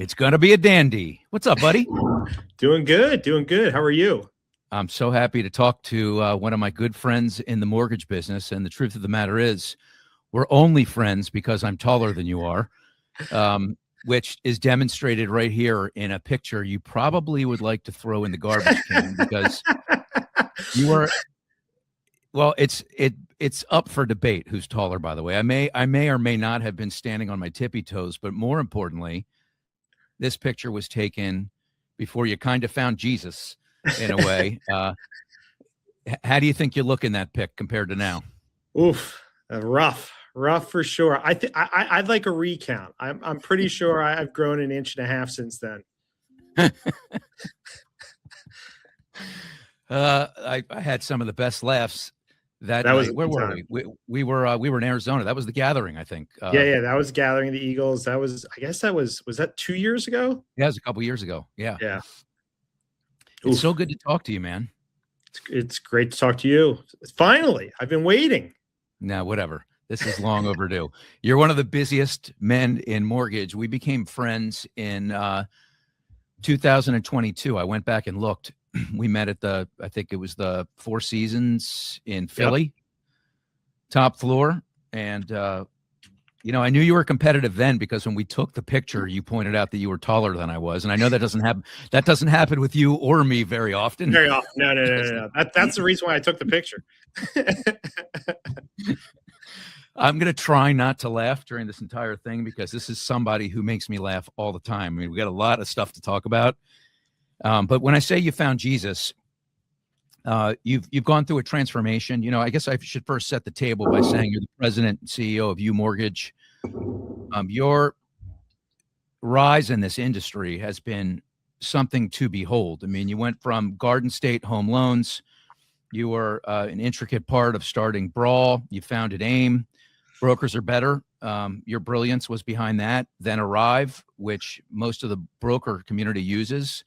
It's going to be a dandy. What's up, buddy? Doing good. Doing good. How are you? I'm so happy to talk to one of my good friends in the mortgage business. And the truth of the matter is, we're only friends because I'm taller than you are, which is demonstrated right here in a picture you probably would like to throw in the garbage can because you are. Well, it's up for debate who's taller, by the way. I may or may not have been standing on my tippy toes, but more importantly, this picture was taken before you kind of found Jesus in a way. How do you think you look in that pic compared to now? Oof, rough for sure. I'd like a recount. I'm pretty sure I've grown 1.5 inches since then. I had some of the best laughs that night. Where were we? We were in Arizona. That was the gathering, I think. Yeah, that was gathering the Eagles. That was, I guess was that 2 years ago? Yeah, it was a couple years ago. Yeah. It's Oof. so good to talk to you, man. It's great to talk to you. Finally, I've been waiting. No, whatever. This is long overdue. You're one of the busiest men in mortgage. We became friends in 2022. I went back and looked. We met at I think it was the Four Seasons in Philly, top floor. And, I knew you were competitive then because when we took the picture, you pointed out that you were taller than I was. And I know that doesn't happen with you or me very often. Very often. No. That's the reason why I took the picture. I'm going to try not to laugh during this entire thing because this is somebody who makes me laugh all the time. I mean, we got a lot of stuff to talk about. But when I say you found Jesus, you've gone through a transformation. I guess I should first set the table by saying you're the president and CEO of UMortgage. Your rise in this industry has been something to behold. I mean, you went from Garden State Home Loans. You were an intricate part of starting Brawl. You founded AIM. Brokers Are Better. Your brilliance was behind that. Then Arrive, which most of the broker community uses.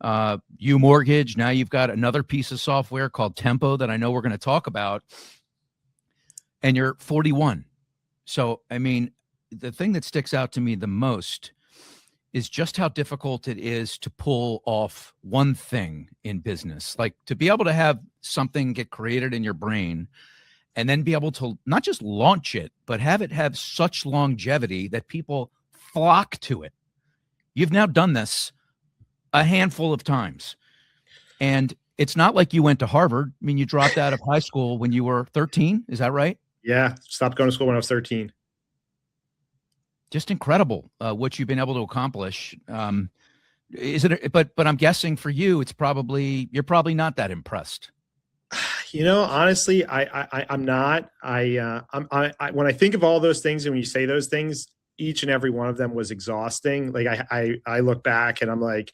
UMortgage. Now you've got another piece of software called Tempo that I know we're going to talk about. And you're 41. So, I mean, the thing that sticks out to me the most is just how difficult it is to pull off one thing in business. Like to be able to have something get created in your brain and then be able to not just launch it, but have it have such longevity that people flock to it. You've now done this a handful of times. And it's not like you went to Harvard. I mean, you dropped out of high school when you were 13. Is that right? Yeah. Stopped going to school when I was 13. Just incredible what you've been able to accomplish. Is it? But I'm guessing for you, you're probably not that impressed. Honestly, I'm not. When I think of all those things and when you say those things, each and every one of them was exhausting. Like I look back and I'm like,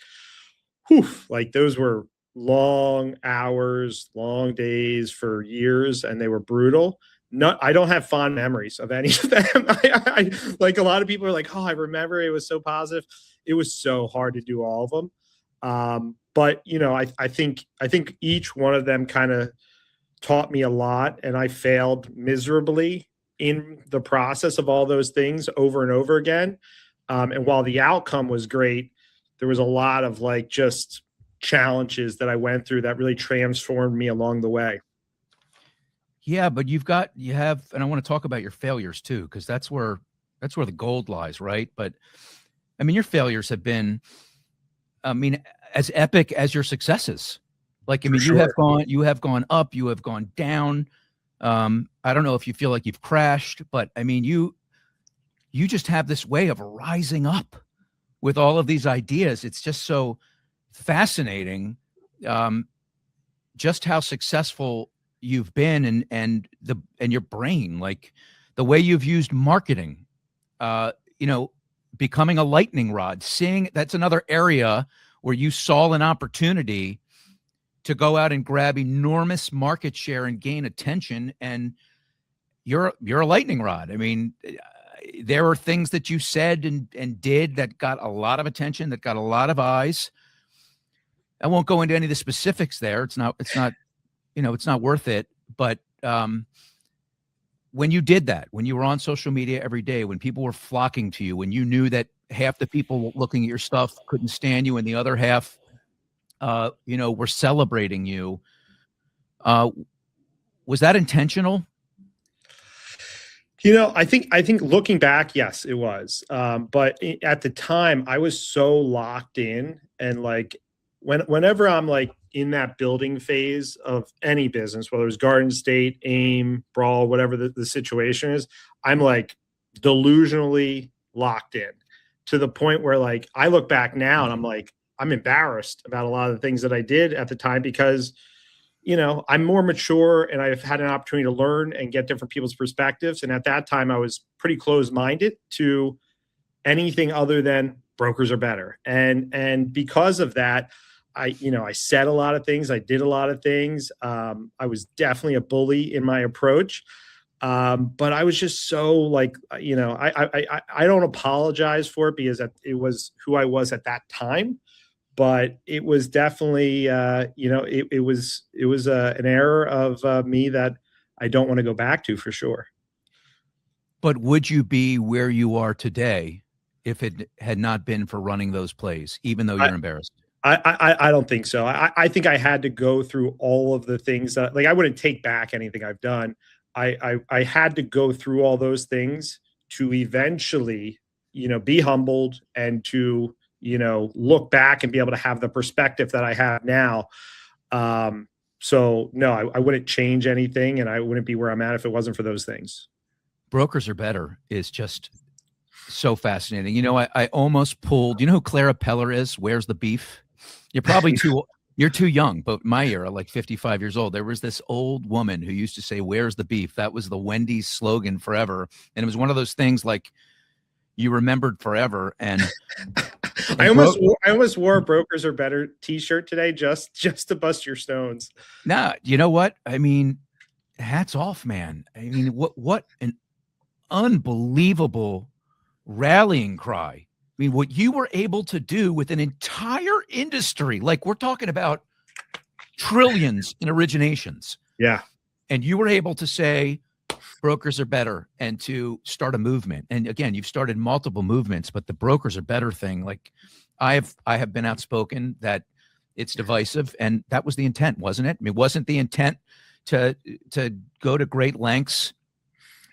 whew, like those were long hours, long days for years, and they were brutal. I don't have fond memories of any of them. I like a lot of people are like, oh, I remember it was so positive. It was so hard to do all of them. But I think each one of them kind of taught me a lot, and I failed miserably in the process of all those things over and over again. And while the outcome was great, there was a lot of like just challenges that I went through that really transformed me along the way. Yeah, but you have, and I want to talk about your failures too, because that's where the gold lies, right? But I mean, your failures have been, as epic as your successes. Like, I mean, Sure. you have gone up, you have gone down. I don't know if you feel like you've crashed, but I mean, you just have this way of rising up with all of these ideas. It's just so fascinating, just how successful you've been and your brain, like the way you've used marketing, becoming a lightning rod, that's another area where you saw an opportunity to go out and grab enormous market share and gain attention. And you're a lightning rod. I mean, there are things that you said and did that got a lot of attention, that got a lot of eyes. I won't go into any of the specifics there. It's not worth it. But when you did that, when you were on social media every day, when people were flocking to you, when you knew that half the people looking at your stuff couldn't stand you and the other half, were celebrating you, was that intentional? I think looking back, yes, it was. But at the time, I was so locked in, and like whenever I'm like in that building phase of any business, whether it's Garden State, AIM, Brawl, whatever the situation is, I'm like delusionally locked in to the point where like I look back now and I'm like, I'm embarrassed about a lot of the things that I did at the time because I'm more mature and I've had an opportunity to learn and get different people's perspectives. And at that time, I was pretty closed-minded to anything other than brokers are better. And because of that, I said a lot of things. I did a lot of things. I was definitely a bully in my approach. But I was just so like, I don't apologize for it because it was who I was at that time. But it was definitely, it was an error of me that I don't want to go back to for sure. But would you be where you are today if it had not been for running those plays, even though you're embarrassed? I don't think so. I think I had to go through all of the things that, like, I wouldn't take back anything I've done. I had to go through all those things to eventually, be humbled and to look back and be able to have the perspective that I have now. So no, I wouldn't change anything and I wouldn't be where I'm at if it wasn't for those things. Brokers Are Better is just so fascinating. I almost pulled, who Clara Peller is? Where's the Beef? You're too young, but my era, like 55 years old, there was this old woman who used to say, "Where's the beef?" That was the Wendy's slogan forever. And it was one of those things like you remembered forever. And I almost wore a Brokers Are Better t-shirt today just to bust your stones. Nah, you know what? I mean, hats off, man. I mean, what an unbelievable rallying cry. I mean, what you were able to do with an entire industry, like we're talking about trillions in originations. Yeah. And you were able to say, brokers are better, and to start a movement. And again, you've started multiple movements, but the brokers are better thing. Like I have been outspoken that it's divisive, and that was the intent, wasn't it? I mean, wasn't the intent to go to great lengths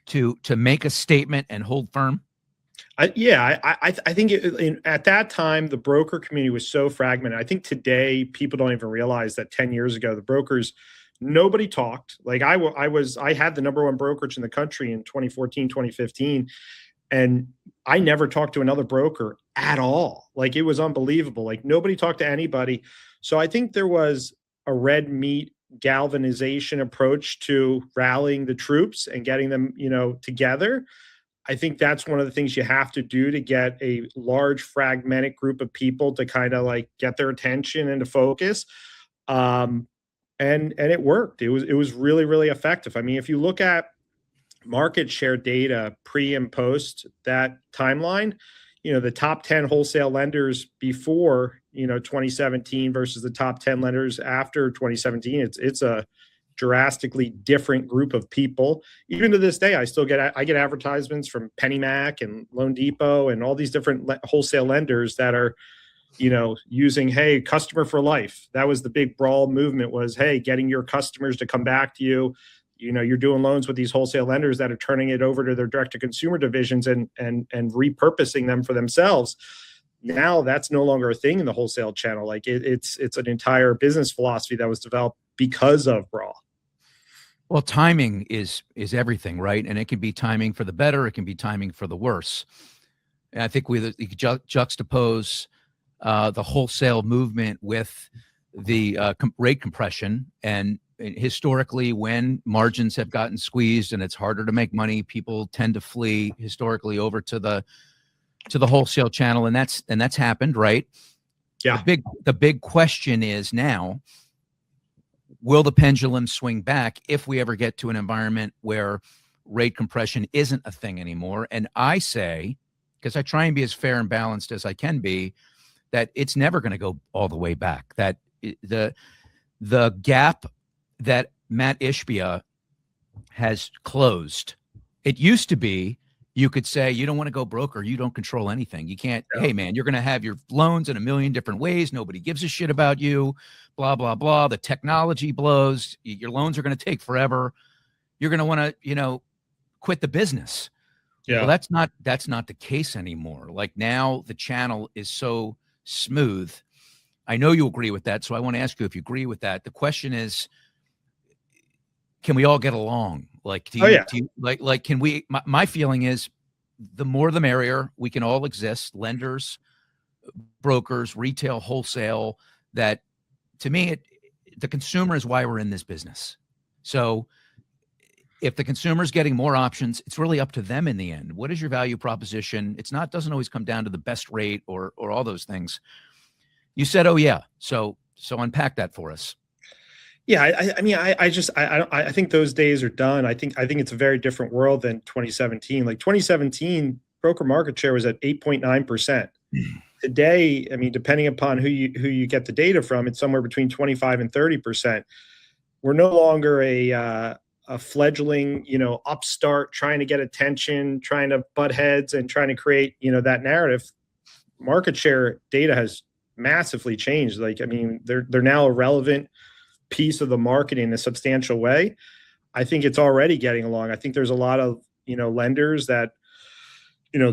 to make a statement and hold firm? I think at that time, the broker community was so fragmented. I think today people don't even realize that 10 years ago, the brokers, nobody talked. Like I had the number one brokerage in the country in 2014, 2015. And I never talked to another broker at all. Like it was unbelievable. Like nobody talked to anybody. So I think there was a red meat galvanization approach to rallying the troops and getting them, together. I think that's one of the things you have to do to get a large fragmented group of people to kind of like get their attention and to focus. And it worked. It was really, really effective. I mean, if you look at market share data pre and post that timeline, the top 10 wholesale lenders before, 2017 versus the top 10 lenders after 2017, it's a drastically different group of people. Even to this day, I get advertisements from PennyMac and Loan Depot and all these different wholesale lenders that are, using, hey, customer for life. That was the big Brawl movement, was, hey, getting your customers to come back to you. You're doing loans with these wholesale lenders that are turning it over to their direct to consumer divisions and repurposing them for themselves. Now that's no longer a thing in the wholesale channel. Like it's an entire business philosophy that was developed because of Brawl. Well, timing is everything, right? And it can be timing for the better. It can be timing for the worse. And I think we juxtapose the wholesale movement with the rate compression. And historically, when margins have gotten squeezed and it's harder to make money, people tend to flee historically over to the wholesale channel, and that's happened, right? Yeah. The big question is now, will the pendulum swing back if we ever get to an environment where rate compression isn't a thing anymore? And I say, because I try and be as fair and balanced as I can be, that it's never going to go all the way back. That the gap that Matt Ishbia has closed It used to be you could say you don't want to go broker, you don't control anything. You can't, Yeah. hey man, you're going to have your loans in a million different ways. Nobody gives a shit about you, blah, blah, blah. The technology blows. Your loans are going to take forever. You're going to want to, quit the business. Well, Yeah. that's not the case anymore. Like now the channel is so smooth. I know you agree with that. So I want to ask you if you agree with that. The question is, can we all get along? Like, do you like, can we, my feeling is the more the merrier. We can all exist, lenders, brokers, retail, wholesale. That to me, the consumer is why we're in this business. So if the consumer is getting more options, it's really up to them in the end. What is your value proposition? Doesn't always come down to the best rate or all those things. You said, oh yeah. So unpack that for us. Yeah, I think those days are done. I think it's a very different world than 2017. Like 2017, broker market share was at 8.9%. Today, I mean, depending upon who you get the data from, it's somewhere between 25 and 30%. We're no longer a fledgling, upstart trying to get attention, trying to butt heads, and trying to create, that narrative. Market share data has massively changed. Like, I mean, they're now a relevant piece of the market in a substantial way. I think it's already getting along. I think there's a lot of, lenders that,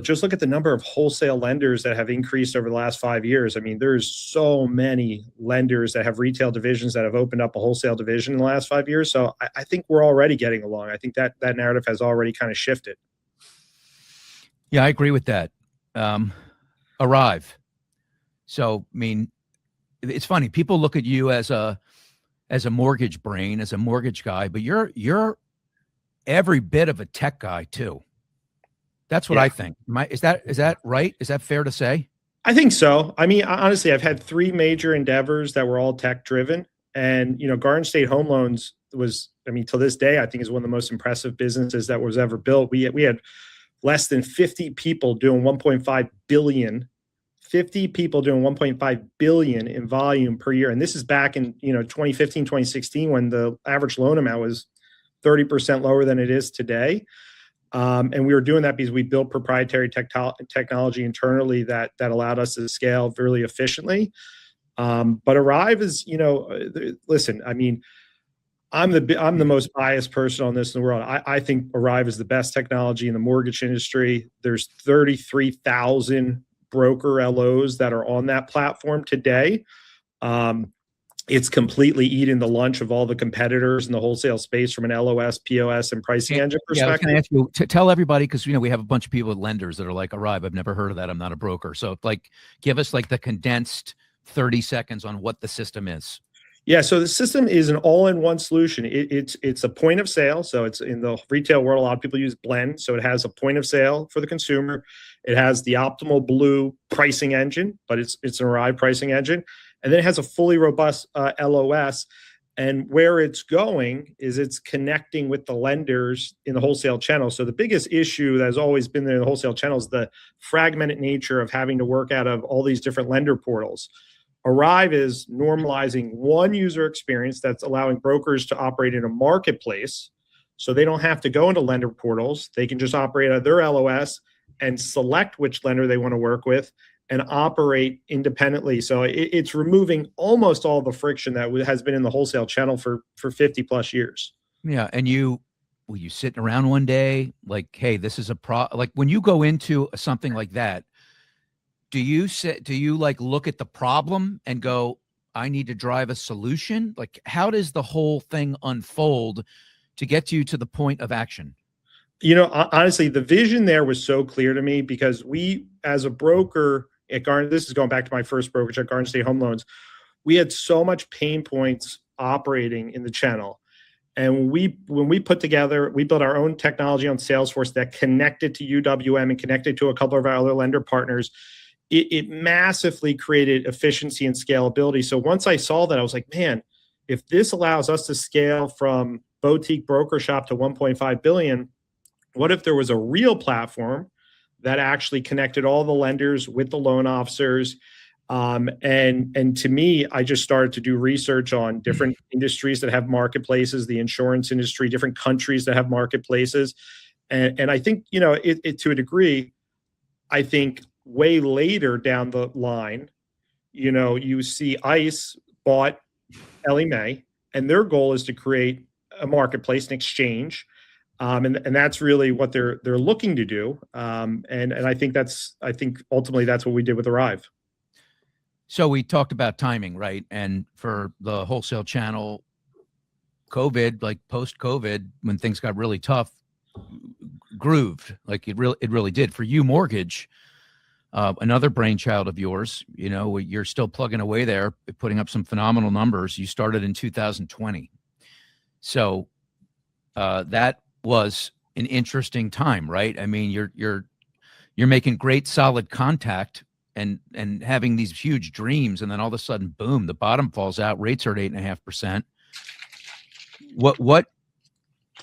just look at the number of wholesale lenders that have increased over the last 5 years. I mean, there's so many lenders that have retail divisions that have opened up a wholesale division in the last 5 years. So I think we're already getting along. I think that narrative has already kind of shifted. Yeah, I agree with that. Arrive. So, I mean, it's funny. People look at you as a mortgage brain, as a mortgage guy, but you're every bit of a tech guy too. That's what I think. Is that right? Is that fair to say? I think so. I mean, honestly, I've had 3 major endeavors that were all tech driven, and Garden State Home Loans was, I mean, to this day, I think is one of the most impressive businesses that was ever built. We had less than 50 people doing 1.5 billion. 50 people doing 1.5 billion in volume per year. And this is back in, 2015, 2016, when the average loan amount was 30% lower than it is today. And we were doing that because we built proprietary technology internally that allowed us to scale really efficiently. But Arrive is, listen, I mean, I'm the most biased person on this in the world. I think Arrive is the best technology in the mortgage industry. There's 33,000 broker LOs that are on that platform today. It's completely eating the lunch of all the competitors in the wholesale space from an LOS, POS, and pricing engine perspective. I was going to ask you to tell everybody, because we have a bunch of people with lenders that are like, Arrive, I've never heard of that. I'm not a broker. So give us the condensed 30 seconds on what the system is. Yeah, so the system is an all-in-one solution. It's a point of sale. So it's in the retail world, a lot of people use Blend. So it has a point of sale for the consumer. It has the Optimal Blue pricing engine, but it's an Arrive pricing engine. And then it has a fully robust LOS. And where it's going is it's connecting with the lenders in the wholesale channel. So the biggest issue that has always been there in the wholesale channel is the fragmented nature of having to work out of all these different lender portals. Arrive is normalizing one user experience that's allowing brokers to operate in a marketplace. So they don't have to go into lender portals. They can just operate out of their LOS and select which lender they want to work with and operate independently. So it's removing almost all the friction that has been in the wholesale channel for 50 plus years. Yeah. And you sitting around one day, like, hey, this is like when you go into something like that, do you look at the problem and go, I need to drive a solution? Like, how does the whole thing unfold to get you to the point of action? Honestly, the vision there was so clear to me because we, as a broker at Garden, this is going back to my first brokerage at Garden State Home Loans, we had so much pain points operating in the channel. And when we put together, we built our own technology on Salesforce that connected to UWM and connected to a couple of our other lender partners. It massively created efficiency and scalability. So once I saw that, I was like, man, if this allows us to scale from boutique broker shop to 1.5 billion, what if there was a real platform that actually connected all the lenders with the loan officers? And to me, I just started to do research on different industries that have marketplaces, the insurance industry, different countries that have marketplaces. And I think, it to a degree, I think way later down the line, you see ICE bought Ellie Mae, and their goal is to create a marketplace, an exchange. And that's really what they're looking to do. And I think ultimately that's what we did with Arrive. So we talked about timing, right? And for the wholesale channel, COVID, like post-COVID, when things got really tough, grooved like it really did. For UMortgage, another brainchild of yours, you're still plugging away there, putting up some phenomenal numbers. You started in 2020. So that was an interesting time, right? I mean, you're making great solid contact and having these huge dreams, and then all of a sudden, boom, the bottom falls out. Rates are at 8.5%. What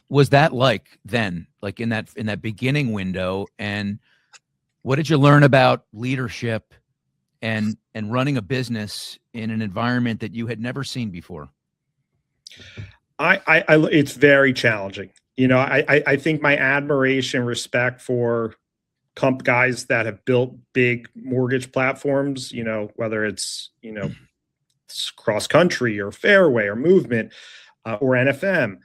was that like then, like in that beginning window? And what did you learn about leadership and running a business in an environment that you had never seen before? It's very challenging. I think my admiration, respect for guys that have built big mortgage platforms, whether it's cross country or Fairway or Movement or NFM.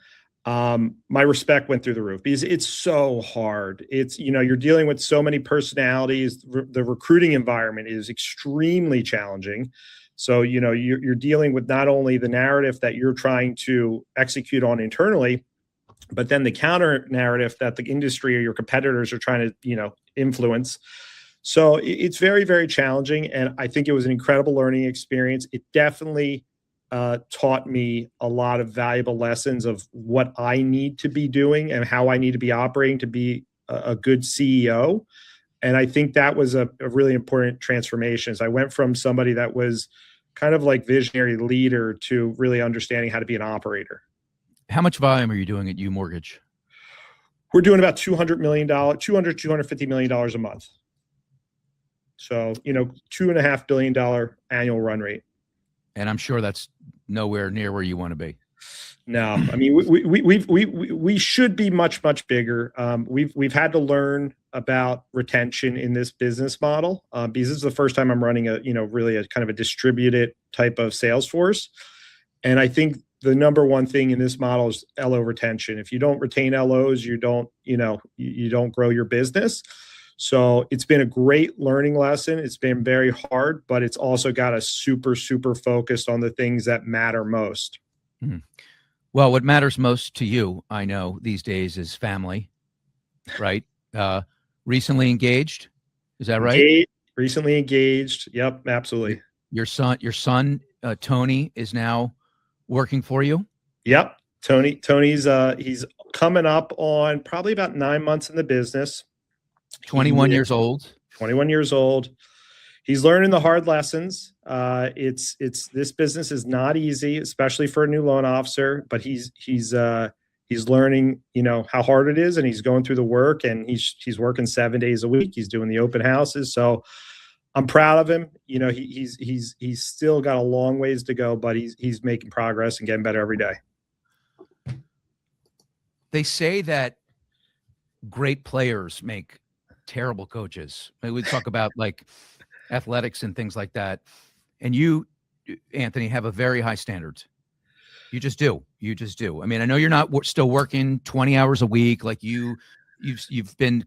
My respect went through the roof because it's so hard. It's, you're dealing with so many personalities. The recruiting environment is extremely challenging. So, you're dealing with not only the narrative that you're trying to execute on internally, but then the counter narrative that the industry or your competitors are trying to, influence. So it's very, very challenging. And I think it was an incredible learning experience. It definitely taught me a lot of valuable lessons of what I need to be doing and how I need to be operating to be a good CEO. And I think that was a really important transformation. As I went from somebody that was kind of like visionary leader to really understanding how to be an operator. How much volume are you doing at UMortgage? We're doing about $250 million a month. So, $2.5 billion annual run rate. And I'm sure that's nowhere near where you want to be. No, I mean, we should be much, much bigger. We've had to learn about retention in this business model because this is the first time I'm running really a kind of a distributed type of sales force. And I think the number one thing in this model is LO retention. If you don't retain LOs, you don't grow your business. So it's been a great learning lesson. It's been very hard, but it's also got us super, super focused on the things that matter most. Mm-hmm. Well, what matters most to you, I know these days, is family, right? Recently engaged. Is that right? Recently engaged. Yep, absolutely. Your son, Tony, is now working for you. Yep. Tony's he's coming up on probably about 9 months in the business. 21 years old. 21 years old. He's learning the hard lessons. It's this business is not easy, especially for a new loan officer, but he's learning, how hard it is, and he's going through the work, and he's working 7 days a week. He's doing the open houses. So I'm proud of him. He's still got a long ways to go, but he's making progress and getting better every day. They say that great players make terrible coaches. We talk about like athletics and things like that. And you, Anthony, have a very high standard. You just do. I mean, I know you're not still working 20 hours a week. Like you've been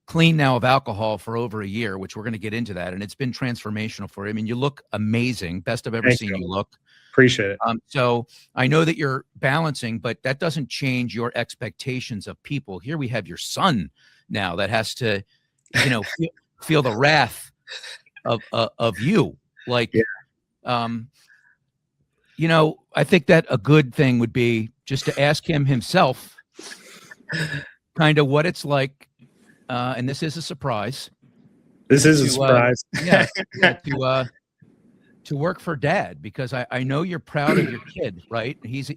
clean now of alcohol for over a year, which we're going to get into that. And it's been transformational for you. I mean, you look amazing. Best I've ever seen you look. Appreciate it. So I know that you're balancing, but that doesn't change your expectations of people. Here we have your son now that has to, feel the wrath of you. Like, yeah. I think that a good thing would be just to ask him himself kind of what it's like. And this is a surprise. This is a surprise. To work for dad, because I know you're proud of your kid, right? He's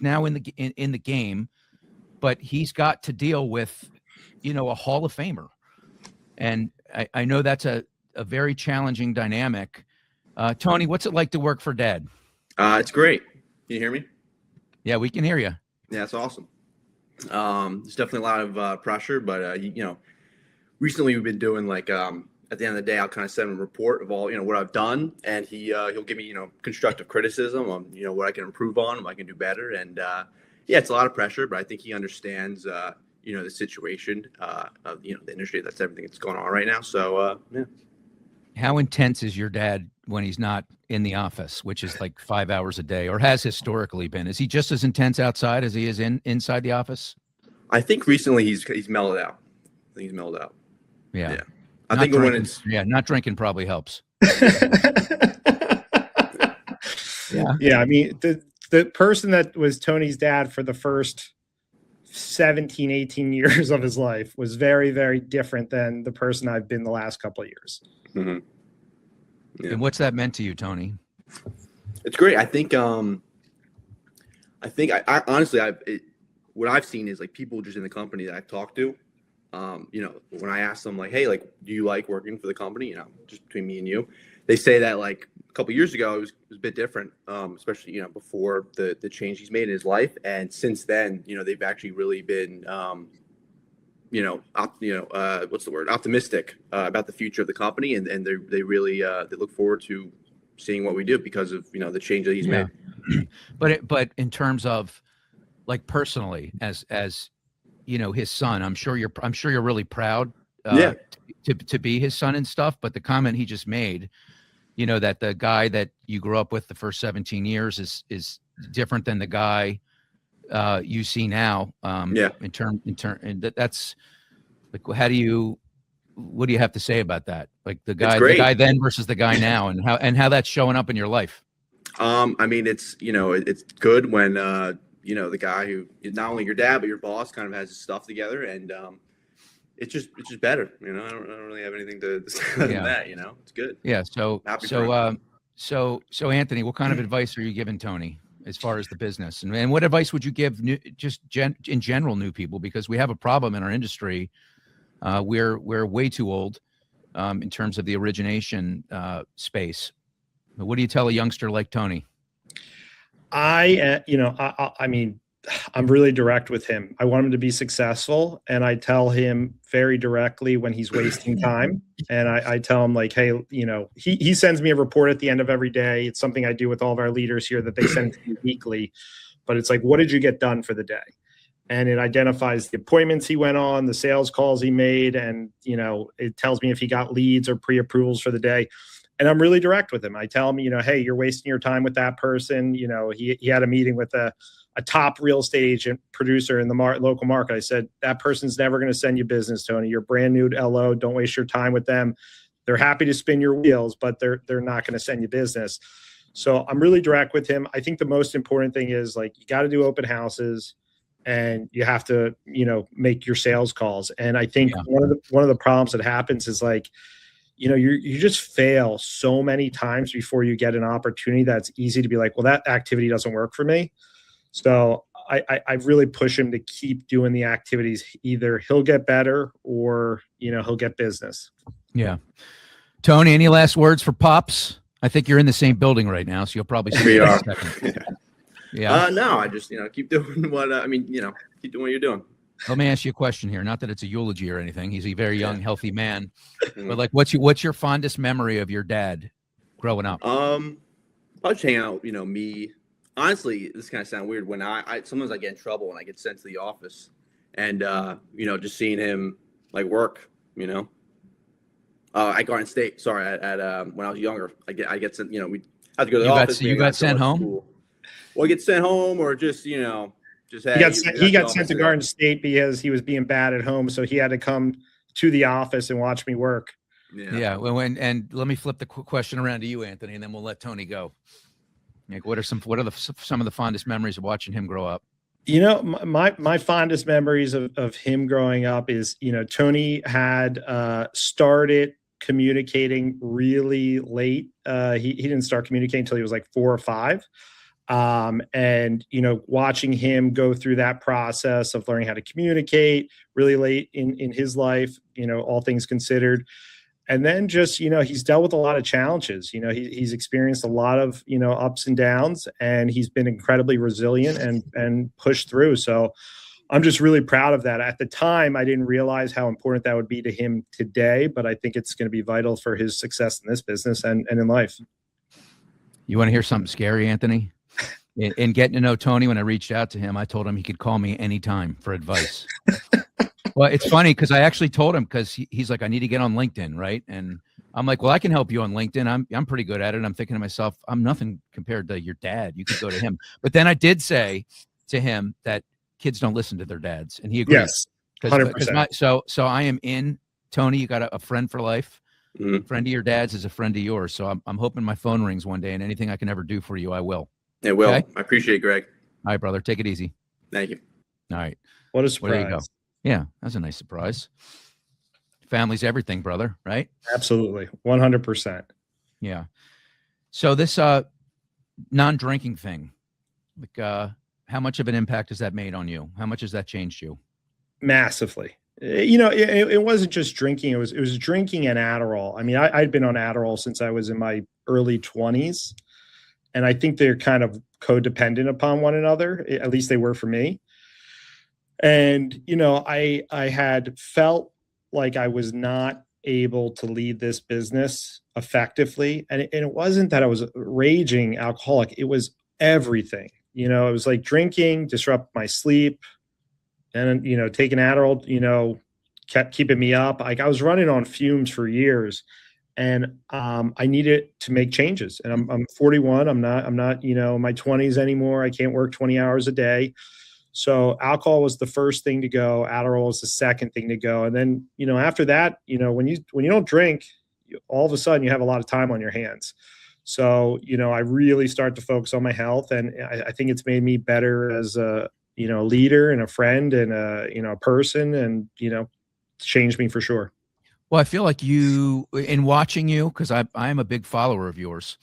now in the game, but he's got to deal with, a Hall of Famer. And I know that's a very challenging dynamic. Tony, what's it like to work for dad? It's great. Can you hear me? Yeah, we can hear you. Yeah, it's awesome. There's definitely a lot of pressure, but recently we've been doing like at the end of the day, I'll kind of send him a report of all what I've done, and he'll give me constructive criticism on what I can improve on, what I can do better, and yeah, it's a lot of pressure, but I think he understands the situation of the industry. That's everything that's going on right now. So yeah. How intense is your dad when he's not in the office, which is like 5 hours a day, or has historically been? Is he just as intense outside as he is inside the office? I think recently he's mellowed out. I think he's mellowed out. Yeah. I think when it's not drinking probably helps. Yeah. I mean, the person that was Tony's dad for the first 17, 18 years of his life was very, very different than the person I've been the last couple of years. Mm-hmm. Yeah. And what's that meant to you, Tony? It's great. I think I honestly, what I've seen is like people just in the company that I've talked to, when I ask them like, hey, like, do you like working for the company? Just between me and you, they say that like a couple of years ago, it was a bit different, especially, before the change he's made in his life. And since then, they've actually really been, what's the word? Optimistic about the future of the company. And they really, they look forward to seeing what we do because of, the change that he's made. But in terms of like personally, as his son, I'm sure you're really proud to be his son and stuff. But the comment he just made, that the guy that you grew up with the first 17 years is different than the guy you see now. That's like, what do you have to say about that? Like the guy then versus the guy now, and how that's showing up in your life. I mean, it's good when the guy who is not only your dad but your boss kind of has his stuff together, and it's just better. I don't really have anything to say other than that. It's good. Yeah. So Anthony, what kind of advice are you giving Tony as far as the business, and what advice would you give in general new people? Because we have a problem in our industry. We're way too old in terms of the origination space. What do you tell a youngster like Tony? I mean, I'm really direct with him. I want him to be successful, and I tell him very directly when he's wasting time. And I tell him like, hey, he sends me a report at the end of every day. It's something I do with all of our leaders here that they send to me weekly. But it's like, what did you get done for the day? And it identifies the appointments he went on, the sales calls he made, and it tells me if he got leads or pre-approvals for the day. And I'm really direct with him. I tell him, hey, you're wasting your time with that person. He had a meeting with a top real estate agent producer in the local market. I said, that person's never going to send you business, Tony. You're brand new to LO. Don't waste your time with them. They're happy to spin your wheels, but they're not going to send you business. So I'm really direct with him. I think the most important thing is like, you got to do open houses and you have to, make your sales calls. And I think one of the problems that happens is like, you just fail so many times before you get an opportunity that's easy to be like, well, that activity doesn't work for me. So I really push him to keep doing the activities. Either he'll get better or, he'll get business. Yeah. Tony, any last words for Pops? I think you're in the same building right now, so you'll probably see we are. Yeah. No, I just, keep doing what, keep doing what you're doing. Let me ask you a question here. Not that it's a eulogy or anything. He's a very young, healthy man. But like, what's your fondest memory of your dad growing up? I'll just hang out, me. Honestly, this kind of sounds weird. When I sometimes I get in trouble when I get sent to the office, and just seeing him like work, at Garden State. Sorry, at when I was younger, I get sent. We had to go to the office. You got sent home. School. Well, I get sent home, or just he got sent to Garden State because he was being bad at home, so he had to come to the office and watch me work. Yeah. Well, and let me flip the question around to you, Anthony, and then we'll let Tony go. Like, what are some of the fondest memories of watching him grow up? My fondest memories of him growing up is, Tony had started communicating really late. He didn't start communicating until he was like 4 or 5. And, watching him go through that process of learning how to communicate really late in his life, all things considered. And then just, he's dealt with a lot of challenges. He's experienced a lot of, ups and downs, and he's been incredibly resilient and pushed through. So I'm just really proud of that. At the time, I didn't realize how important that would be to him today, but I think it's going to be vital for his success in this business and in life. You want to hear something scary, Anthony? In getting to know Tony, when I reached out to him, I told him he could call me anytime for advice. Well, it's funny because I actually told him, because he's like, I need to get on LinkedIn, right? And I'm like, well, I can help you on LinkedIn. I'm pretty good at it. I'm thinking to myself, I'm nothing compared to your dad. You could go to him. But then I did say to him that kids don't listen to their dads, and he agrees. Yes, 100%. So I am in. Tony, you got a friend for life. Mhm. Friend of your dad's is a friend of yours. So I'm hoping my phone rings one day, and anything I can ever do for you, I will. It will. Okay? I appreciate it, Greg. All right, brother. Take it easy. Thank you. All right. What a Well, there you go. surprise. Yeah, that's a nice surprise. Family's everything, brother, right? Absolutely. 100%. Yeah. So this non-drinking thing, like how much of an impact has that made on you? How much has that changed you? Massively. It wasn't just drinking. It was drinking and Adderall. I mean, I'd been on Adderall since I was in my early 20s. And I think they're kind of codependent upon one another. At least they were for me. And, I had felt like I was not able to lead this business effectively. And it wasn't that I was a raging alcoholic. It was everything. It was like drinking, disrupt my sleep, and, taking Adderall, kept keeping me up. Like I was running on fumes for years, and I needed to make changes. And I'm 41. I'm not, in my 20s anymore. I can't work 20 hours a day. So alcohol was the first thing to go. Adderall was the second thing to go. And then, after that, when you don't drink, all of a sudden you have a lot of time on your hands. So, I really start to focus on my health, and I think it's made me better as a, leader and a friend and a person, and, changed me for sure. Well, I feel like in watching you, because I'm a big follower of yours.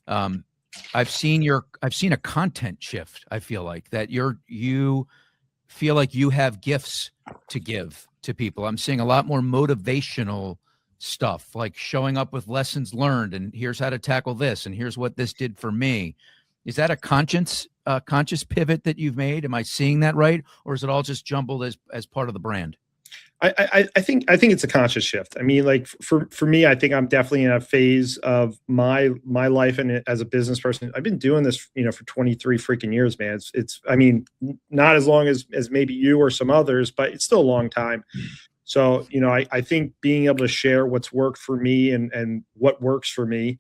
I've seen a content shift. I feel like that you feel like you have gifts to give to people. I'm seeing a lot more motivational stuff, like showing up with lessons learned, and here's how to tackle this, and here's what this did for me. Is that a conscious pivot that you've made? Am I seeing that right, or is it all just jumbled as part of the brand? I think it's a conscious shift. I mean, like for me, I think I'm definitely in a phase of my life, and as a business person, I've been doing this, for 23 freaking years, man. It's I mean, not as long as maybe you or some others, but it's still a long time. So, I think being able to share what's worked for me and what works for me,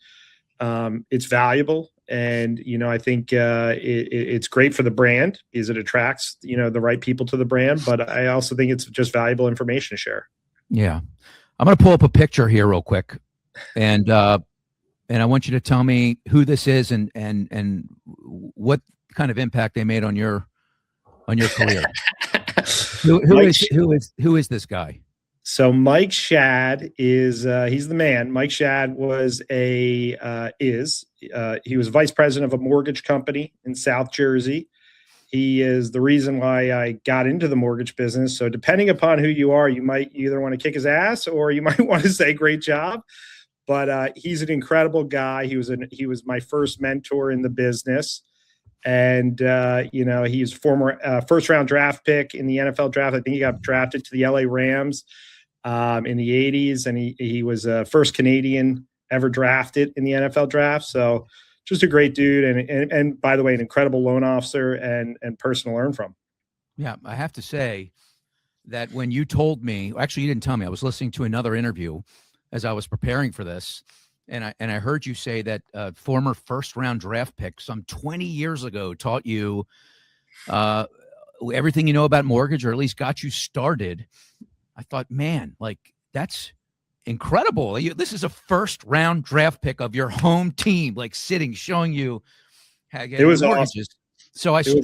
it's valuable. And, I think it's great for the brand because it attracts, the right people to the brand. But I also think it's just valuable information to share. Yeah. I'm going to pull up a picture here real quick. And I want you to tell me who this is and what kind of impact they made on your career. Who is this guy? So Mike Shad is he's the man. Mike Shad was he was vice president of a mortgage company in South Jersey. He is the reason why I got into the mortgage business. So depending upon who you are, you might either want to kick his ass or you might want to say great job. But he's an incredible guy. He was my first mentor in the business. And, he's former first round draft pick in the NFL draft. I think he got drafted to the LA Rams in the 80s. And he was first Canadian ever drafted in the NFL draft. So just a great dude. And by the way, an incredible loan officer and person to learn from. Yeah, I have to say that when you told me, actually, you didn't tell me. I was listening to another interview as I was preparing for this. And I heard you say that former first-round draft pick some 20 years ago taught you everything you know about mortgage, or at least got you started. I thought, man, like that's incredible. This is a first-round draft pick of your home team, like sitting, showing you how to get mortgages. Awesome.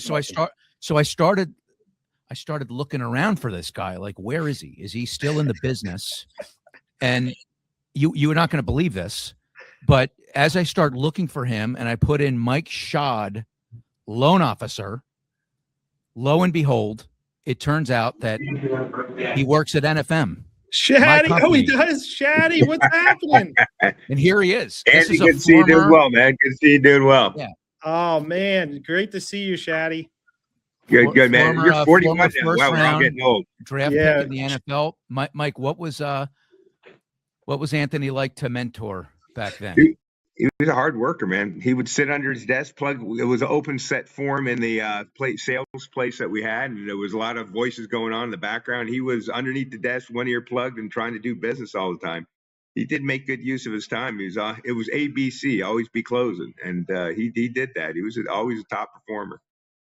So I started looking around for this guy. Like, where is he? Is he still in the business? And you are not going to believe this, but as I start looking for him and I put in Mike Shad, loan officer, lo and behold, it turns out that he works at NFM. Shaddy, he does. Shaddy, what's happening? And here he is. Andy, good to see you doing well, man. Good to see you doing well. Yeah. Oh man, great to see you, Shaddy. Good man. Former, You're 41 former now. first Wow, we're all round getting old. draft Yeah. pick in the NFL. Mike, what was Anthony like to mentor back then? He was a hard worker, man. He would sit under his desk, it was an open set form in the sales place that we had, and there was a lot of voices going on in the background. He was underneath the desk, one ear plugged, and trying to do business all the time. He did make good use of his time. It was ABC, always be closing, and he did that. He was always a top performer,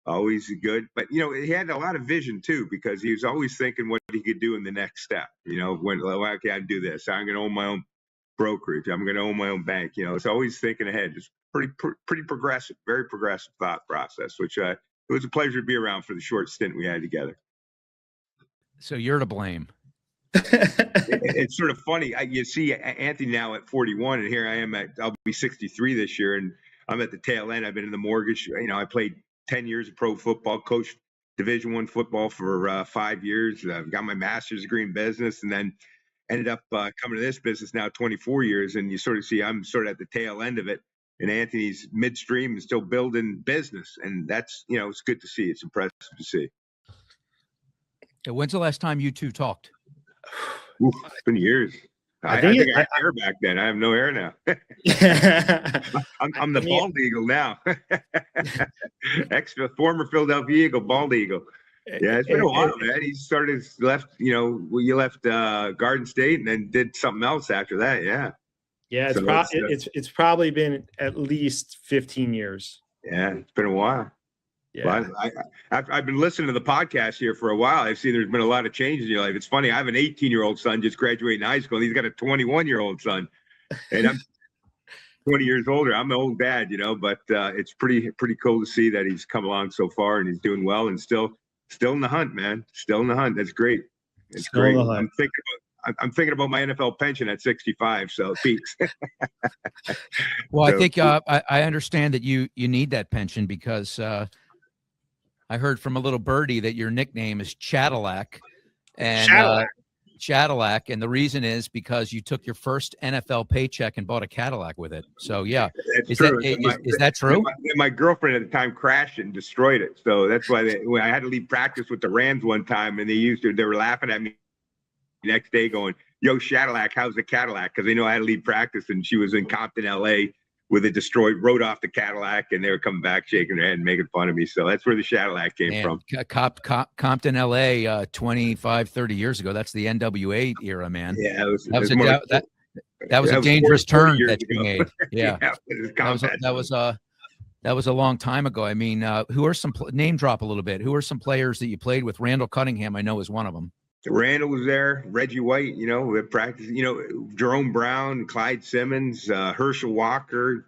always good. But he had a lot of vision too, because he was always thinking what he could do in the next step. Okay, I do this. I'm going to own my own brokerage. I'm going to own my own bank. It's always thinking ahead. It's pretty progressive, very progressive thought process, which it was a pleasure to be around for the short stint we had together. So you're to blame. It's sort of funny. You see Anthony now at 41, and here I am I'll be 63 this year, and I'm at the tail end. I've been in the mortgage. I played 10 years of pro football, coached Division I football for 5 years. I've got my master's degree in business, and then ended up coming to this business now 24 years. And you sort of see I'm sort of at the tail end of it, and Anthony's midstream and still building business. And that's, it's good to see. It's impressive to see. When's the last time you two talked? Oof, it's been years. I think I had hair back then. I have no hair now. I'm the bald eagle now. Former Philadelphia Eagle, bald eagle. Yeah, it's been a while, man. He left Garden State and then did something else after that. Yeah. Yeah, it's probably been at least 15 years. Yeah, it's been a while. Yeah, I've been listening to the podcast here for a while. I've seen there's been a lot of changes in your life. It's funny. I have an 18-year-old son just graduating high school. And he's got a 21-year-old son, and I'm 20 years older. I'm an old dad, but it's pretty cool to see that he's come along so far and he's doing well and still in the hunt, man. Still in the hunt. That's great. It's still great. I'm thinking about my NFL pension at 65. So peaks. Well, I think I understand that you need that pension because I heard from a little birdie that your nickname is Cadillac, and Cadillac, and the reason is because you took your first NFL paycheck and bought a Cadillac with it. So yeah, is that true? My girlfriend at the time crashed it and destroyed it. So that's why when I had to leave practice with the Rams one time, and they were laughing at me the next day, going, "Yo, Cadillac, how's the Cadillac?" Because they know I had to leave practice, and she was in Compton, LA. With a destroyed, rode off the Cadillac, and they were coming back shaking their head and making fun of me. So that's where the Cadillac came from. Compton, LA, 25, 30 years ago. That's the NWA era, man. Yeah, that was a dangerous turn that you made. Yeah, that was a long time ago. I mean, who are some name drop a little bit? Who are some players that you played with? Randall Cunningham, I know, is one of them. Randall was there, Reggie White, we practiced, Jerome Brown, Clyde Simmons, Herschel Walker.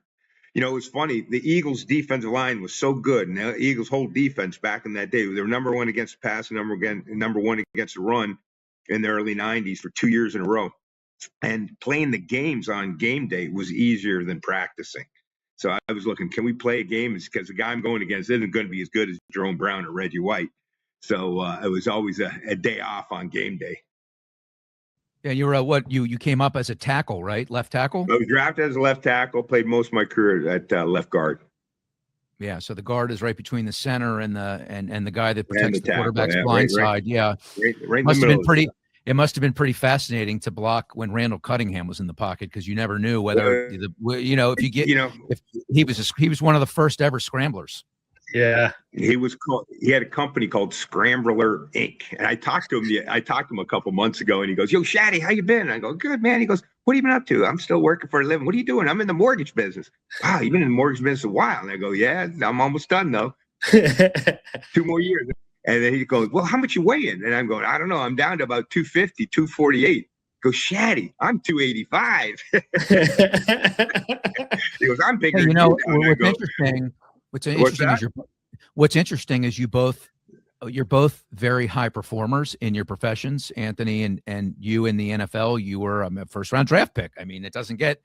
It was funny. The Eagles' defensive line was so good, and the Eagles' whole defense back in that day, they were number one against the pass, number one against the run in the early 90s for 2 years in a row. And playing the games on game day was easier than practicing. So I was looking, can we play a game? Because the guy I'm going against isn't going to be as good as Jerome Brown or Reggie White. So it was always a day off on game day. Yeah, you were you came up as a tackle, right? Left tackle? I was drafted as a left tackle, played most of my career at left guard. Yeah, so the guard is right between the center and the guy that protects the quarterback's right, blind side. Yeah. Right It must have been pretty fascinating to block when Randall Cunningham was in the pocket because you never knew whether if he was one of the first ever scramblers. Yeah, he had a company called Scrambler Inc. And I talked to him a couple months ago, and he goes, "Yo, Shaddy, how you been?" And I go, "Good, man." He goes, "What have you been up to?" "I'm still working for a living." "What are you doing?" "I'm in the mortgage business." "Wow, you've been in the mortgage business a while." And I go, "Yeah, I'm almost done though. 2 more years." And then he goes, "Well, how much you weighing?" And I'm going, "I don't know. I'm down to about 250, 248. He goes, "Shaddy, I'm 285. He goes, "I'm bigger." Hey, what's interesting is you're both very high performers in your professions, Anthony, and you in the NFL, you were a first round draft pick. I mean, it doesn't get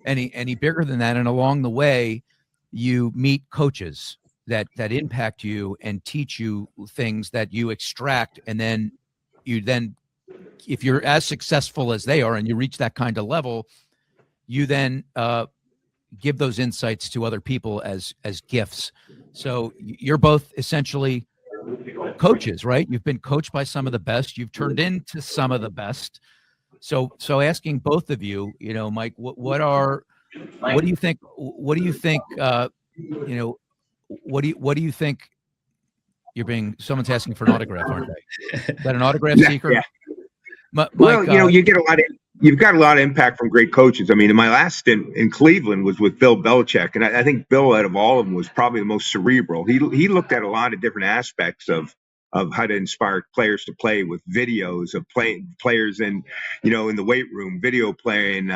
any bigger than that. And along the way, you meet coaches that impact you and teach you things that you extract. And then if you're as successful as they are and you reach that kind of level, you then give those insights to other people as gifts. So you're both essentially coaches, right? You've been coached by some of the best. You've turned into some of the best. So asking both of you, Mike, what do you think? What do you think? What do you think? Someone's asking for an autograph, aren't they? Is that an autograph seeker? Yeah. Mike, Well, you've got a lot of impact from great coaches. I mean, my last stint in Cleveland was with Bill Belichick, and I think Bill, out of all of them, was probably the most cerebral. He looked at a lot of different aspects of how to inspire players to play, with videos of players in the weight room, video playing,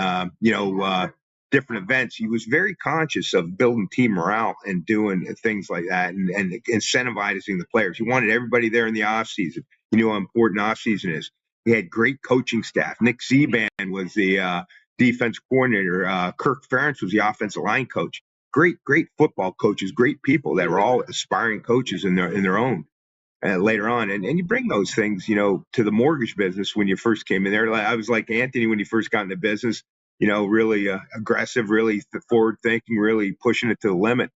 different events. He was very conscious of building team morale and doing things like that, and incentivizing the players. He wanted everybody there in the off season. He knew how important off season is. He had great coaching staff. Nick Seaban was the defense coordinator. Kirk Ferentz was the offensive line coach. Great football coaches, great people that were all aspiring coaches in their own. Later on, and you bring those things, to the mortgage business when you first came in there. I was like Anthony when he first got in the business, really aggressive, really forward thinking, really pushing it to the limit.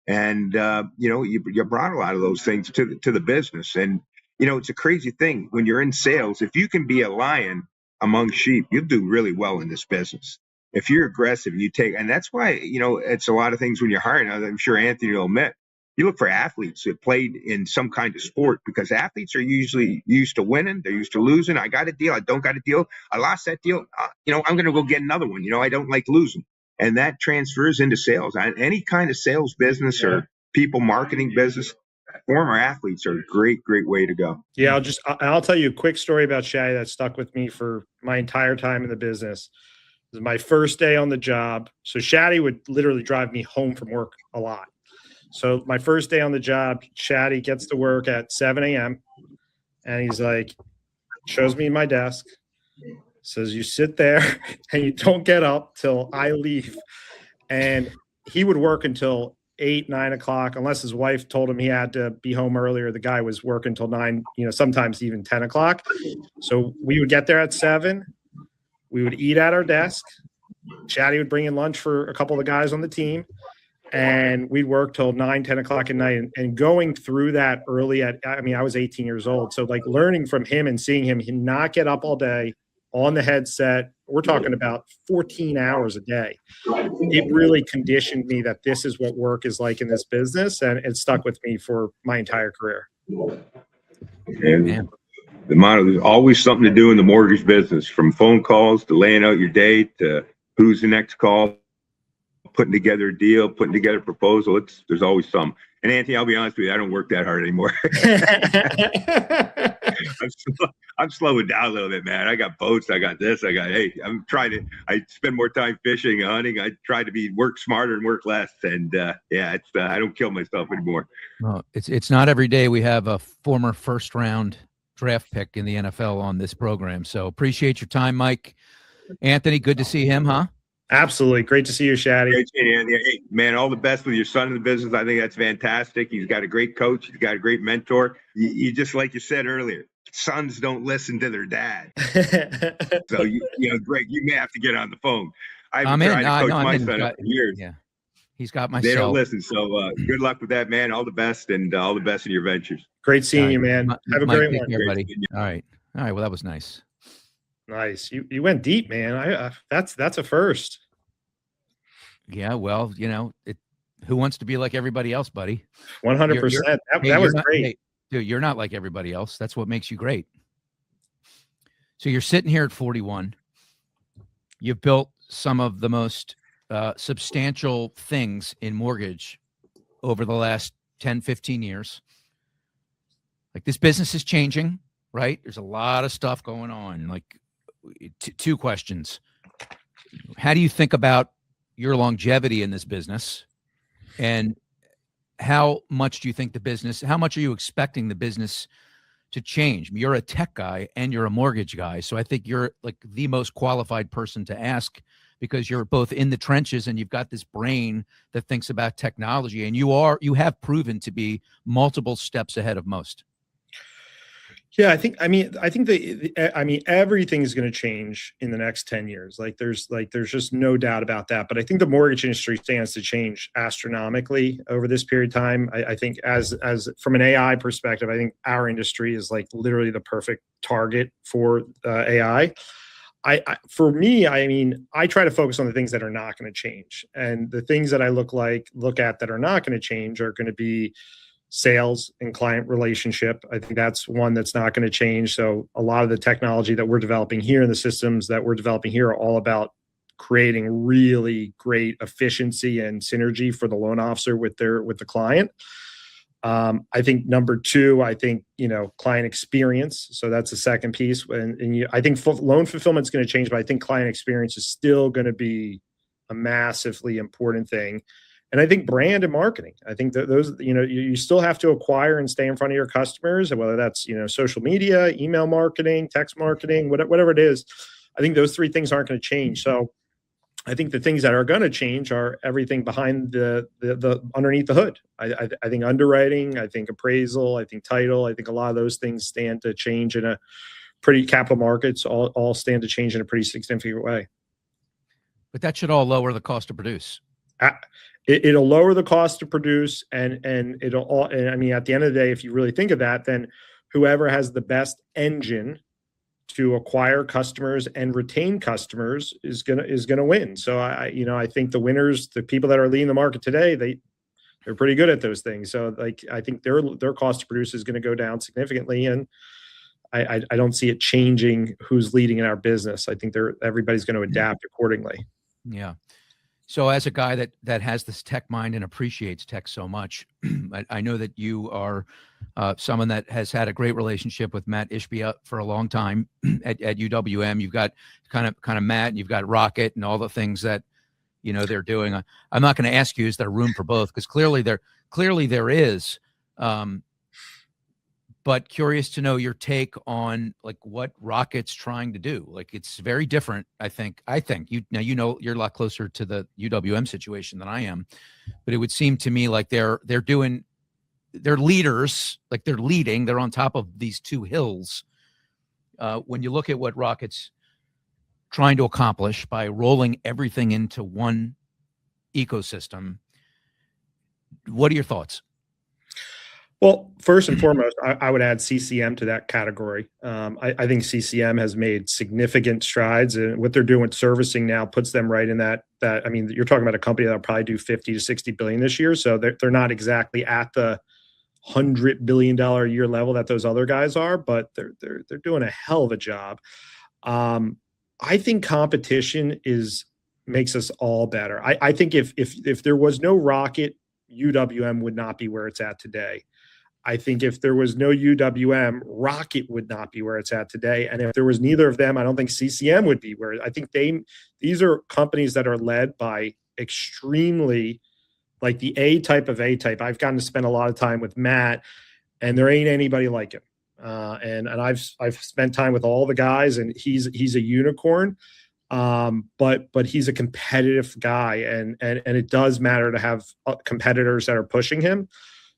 And you brought a lot of those things to the business. And it's a crazy thing when you're in sales. If you can be a lion among sheep, you'll do really well in this business. If you're aggressive and and that's why it's a lot of things when you're hiring. I'm sure Anthony will admit. You look for athletes that played in some kind of sport, because athletes are usually used to winning. They're used to losing. I got a deal. I don't got a deal. I lost that deal. I'm going to go get another one. I don't like losing. And that transfers into sales. Any kind of sales business or people marketing business, former athletes are a great way to go. Yeah, I'll tell you a quick story about Shaddy that stuck with me for my entire time in the business. It was my first day on the job. So Shaddy would literally drive me home from work a lot. So my first day on the job, Shaddy gets to work at 7 a.m. and he's like, shows me my desk, says, you sit there and you don't get up till I leave. And he would work until 8, 9 o'clock, unless his wife told him he had to be home earlier. The guy was working till 9, sometimes even 10 o'clock. So we would get there at 7. We would eat at our desk. Shaddy would bring in lunch for a couple of the guys on the team. And we'd work till 9, 10 o'clock at night. And going through that early I was 18 years old. So like learning from him and seeing him not get up all day on the headset, we're talking about 14 hours a day. It really conditioned me that this is what work is like in this business. And it stuck with me for my entire career. And the motto, there's always something to do in the mortgage business, from phone calls to laying out your day to who's the next call, putting together a deal, putting together a proposal. There's always some. And Anthony, I'll be honest with you, I don't work that hard anymore. I'm slowing down a little bit, man. I got boats. I spend more time fishing and hunting. I try to work smarter and work less. And I don't kill myself anymore. Well, it's not every day we have a former first round draft pick in the NFL on this program. So appreciate your time, Mike. Anthony, good to see him, huh? Absolutely. Great to see you, Shaddy. Great seeing you, Anthony. Hey, man, all the best with your son in the business. I think that's fantastic. He's got a great coach. He's got a great mentor. You just like you said earlier, sons don't listen to their dad. So, Greg, you may have to get on the phone. I've been trying to coach my son for years. Yeah, he's got my They cell. don't listen. So good luck with that, man. All the best, and all the best in your ventures. Great seeing you, man. Have a great one. Everybody. All right. Well, that was nice. Nice. You went deep, man. That's a first. Yeah. Well, who wants to be like everybody else, buddy? 100%. That was great. Hey, dude, you're not like everybody else. That's what makes you great. So you're sitting here at 41. You've built some of the most substantial things in mortgage over the last 10, 15 years. Like, this business is changing, right? There's a lot of stuff going on. Like, two questions. How do you think about your longevity in this business? And how much do you think how much are you expecting the business to change? You're a tech guy and you're a mortgage guy. So I think you're like the most qualified person to ask, because you're both in the trenches and you've got this brain that thinks about technology, and you have proven to be multiple steps ahead of most. Yeah, I mean, everything is going to change in the next 10 years. There's just no doubt about that. But I think the mortgage industry stands to change astronomically over this period of time. I think as from an AI perspective, I think our industry is like literally the perfect target for AI. For me, I mean, I try to focus on the things that are not going to change, and the things that I look at that are not going to change are going to be sales and client relationship. I think that's one that's not going to change. So a lot of the technology that we're developing here and the systems that we're developing here are all about creating really great efficiency and synergy for the loan officer with the client. I think number two, I think, client experience. So that's the second piece. I think loan fulfillment is going to change, but I think client experience is still going to be a massively important thing. And I think brand and marketing. I think that those, you still have to acquire and stay in front of your customers, whether that's, social media, email marketing, text marketing, whatever it is. I think those three things aren't going to change. So I think the things that are going to change are everything behind the underneath the hood. I think underwriting, I think appraisal, I think title, I think a lot of those things stand to change in a pretty capital markets all stand to change in a pretty significant way. But that should all lower the cost to produce. It'll lower the cost to produce, and it'll all. And I mean, at the end of the day, if you really think of that, then whoever has the best engine to acquire customers and retain customers is gonna win. So I think the winners, the people that are leading the market today, they're pretty good at those things. So I think their cost to produce is going to go down significantly, and I don't see it changing who's leading in our business. I think everybody's going to adapt accordingly. Yeah. So as a guy that has this tech mind and appreciates tech so much, I know that you are someone that has had a great relationship with Matt Ishbia for a long time at UWM. You've got kind of Matt, and you've got Rocket and all the things that they're doing. I'm not going to ask you, is there room for both? Because clearly there is. But curious to know your take on like what Rocket's trying to do. Like it's very different. I think you're a lot closer to the UWM situation than I am, but it would seem to me like they're leaders, like they're leading. They're on top of these two hills. When you look at what Rocket's trying to accomplish by rolling everything into one ecosystem, what are your thoughts? Well, first and foremost, I would add CCM to that category. I think CCM has made significant strides, and what they're doing with servicing now puts them right in that. I mean, you're talking about a company that'll probably do 50 to 60 billion this year, so they're not exactly at the $100 billion a year level that those other guys are, but they're doing a hell of a job. I think competition makes us all better. I think if there was no Rocket, UWM would not be where it's at today. I think if there was no UWM, Rocket would not be where it's at today. And if there was neither of them, I don't think CCM would be where. I think these are companies that are led by extremely, like the A type of A type. I've gotten to spend a lot of time with Matt, and there ain't anybody like him. And I've spent time with all the guys, and he's a unicorn. But he's a competitive guy, and it does matter to have competitors that are pushing him.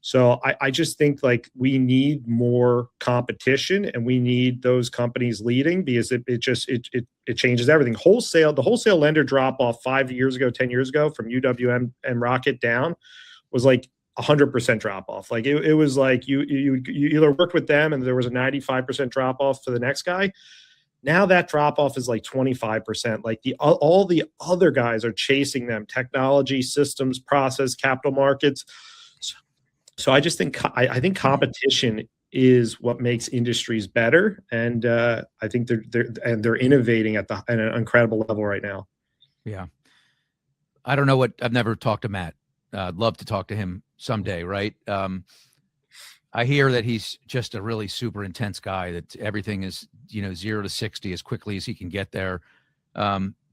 So I just think like we need more competition, and we need those companies leading, because it changes everything. The wholesale lender drop off 5 years ago, 10 years ago from UWM and Rocket down was like 100% drop off. Like it was like you either worked with them and there was a 95% drop off for the next guy. Now that drop off is like 25%. Like all the other guys are chasing them: technology, systems, process, capital markets. So I just think I think competition is what makes industries better, and I think they're innovating at an incredible level right now. Yeah, I don't know I've never talked to Matt. I'd love to talk to him someday. Right. I hear that he's just a really super intense guy, that everything is, 0 to 60 as quickly as he can get there.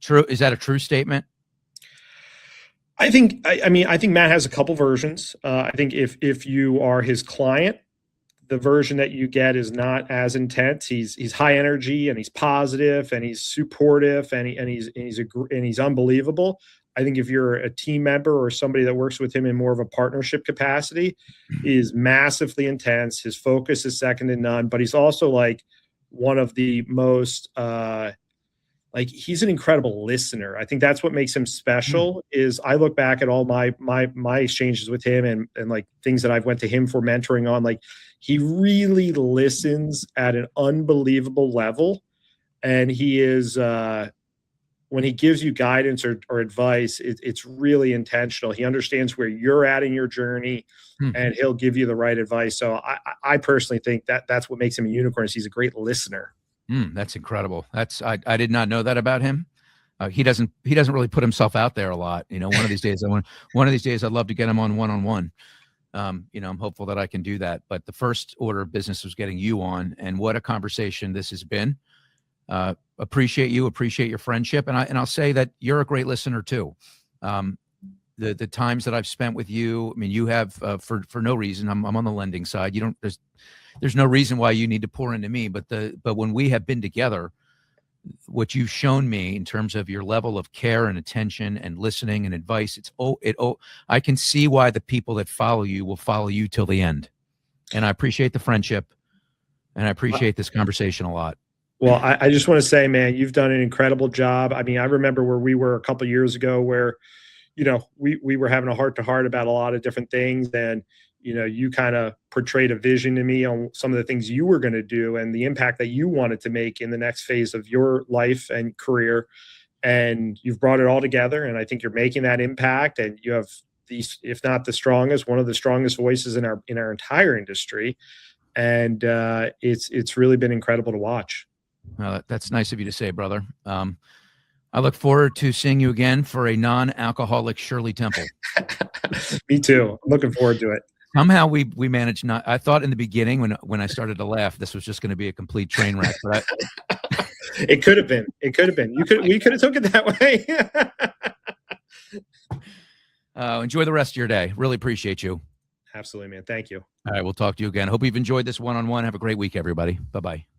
True. Is that a true statement? I think Matt has a couple versions. I think if you are his client, the version that you get is not as intense. He's high energy, and he's positive, and he's supportive, and he's unbelievable. I think if you're a team member or somebody that works with him in more of a partnership capacity, is massively intense. His focus is second to none, but he's also like one of the most, like he's an incredible listener. I think that's what makes him special. Is I look back at all my exchanges with him and like things that I've went to him for mentoring on, like he really listens at an unbelievable level. And he is, when he gives you guidance or advice, it's really intentional. He understands where you're at in your journey, and he'll give you the right advice. So I personally think that's what makes him a unicorn. Is he's a great listener. That's incredible. I did not know that about him. He doesn't really put himself out there a lot. One of these days I'd love to get him on one-on-one. I'm hopeful that I can do that. But the first order of business was getting you on, and what a conversation this has been. Appreciate your friendship. And I'll say that you're a great listener too. The times that I've spent with you, I mean, you have, for no reason, I'm on the lending side. There's no reason why you need to pour into me, but when we have been together, what you've shown me in terms of your level of care and attention and listening and advice, I can see why the people that follow you will follow you till the end. And I appreciate the friendship, and I appreciate this conversation a lot. Well, I just want to say, man, you've done an incredible job. I mean, I remember where we were a couple of years ago where, we were having a heart-to-heart about a lot of different things. And, you kind of portrayed a vision to me on some of the things you were going to do and the impact that you wanted to make in the next phase of your life and career. And you've brought it all together. And I think you're making that impact. And you have these, if not the strongest, one of the strongest voices in our entire industry. And it's really been incredible to watch. Well, that's nice of you to say, brother. I look forward to seeing you again for a non-alcoholic Shirley Temple. Me too. I'm looking forward to it. Somehow we managed not. I thought in the beginning when I started to laugh, this was just going to be a complete train wreck. But it could have been. It could have been. We could have took it that way. Enjoy the rest of your day. Really appreciate you. Absolutely, man. Thank you. All right, we'll talk to you again. Hope you've enjoyed this one-on-one. Have a great week, everybody. Bye-bye.